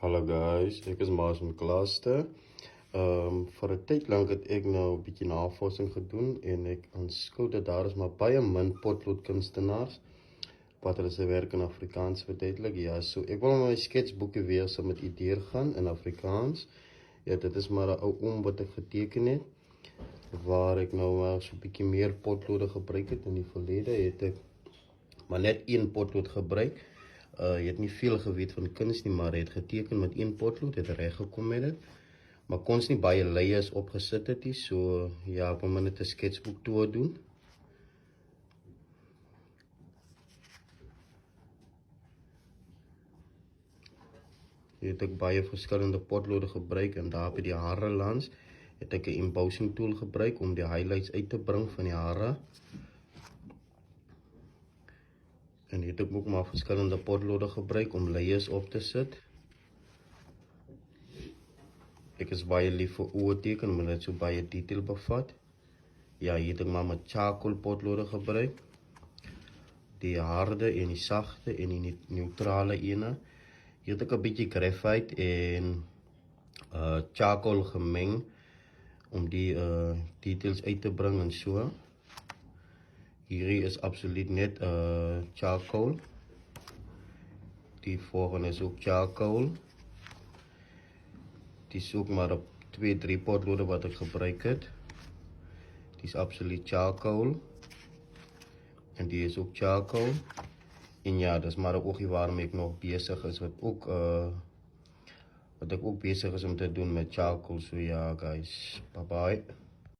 Hallo guys, ek is Maas van Klaaste. Vir 'n tyd lank het ek nou 'n bietjie navorsing gedoen en ek aanskou dat daar is maar baie min potloodkunstenaars wat hulle se werk in Afrikaans verduidelik. Ja, so ek wil my sketsboeke weer so met ideeë gaan in Afrikaans. Ja, dit is maar 'n ou oom wat ek geteken het waar ek nou maar so 'n bietjie meer potlode gebruik het. In die verlede het ek maar net een potlood gebruik. Jy het nie veel geweet van kuns nie, maar hy het geteken met een potlood, het reg gekom met dit. Maar kon nie baie layers opgesit het nie, so ja, ek wil maar net 'n sketsboek toe doen. Hier het ek baie verskillende potlode gebruik en daar by die hare langs het ek 'n embossing tool gebruik om die highlights uit te bring van die hare. En hier het ek ook maar verskillende potlode gebruik om layers op te sit. Ek is baie lief vir oorteken, omdat dit so baie detail bevat. Ja, hier het ek maar met charcoal potlode gebruik. Die harde en die sagte en die neutrale ene. Hier het ek 'n bietjie graphite en charcoal gemeng om die details uit te bring en so. Hierdie is absoluut net charcoal. Die volgende is ook charcoal. Die is ook maar op 2-3 potlode wat ek gebruik het. Die is absoluut charcoal. En die is ook charcoal. En ja, dis maar 'n oogie waarmee ek nog besig is, wat ek ook besig is om te doen met charcoal. So ja, guys, bye bye.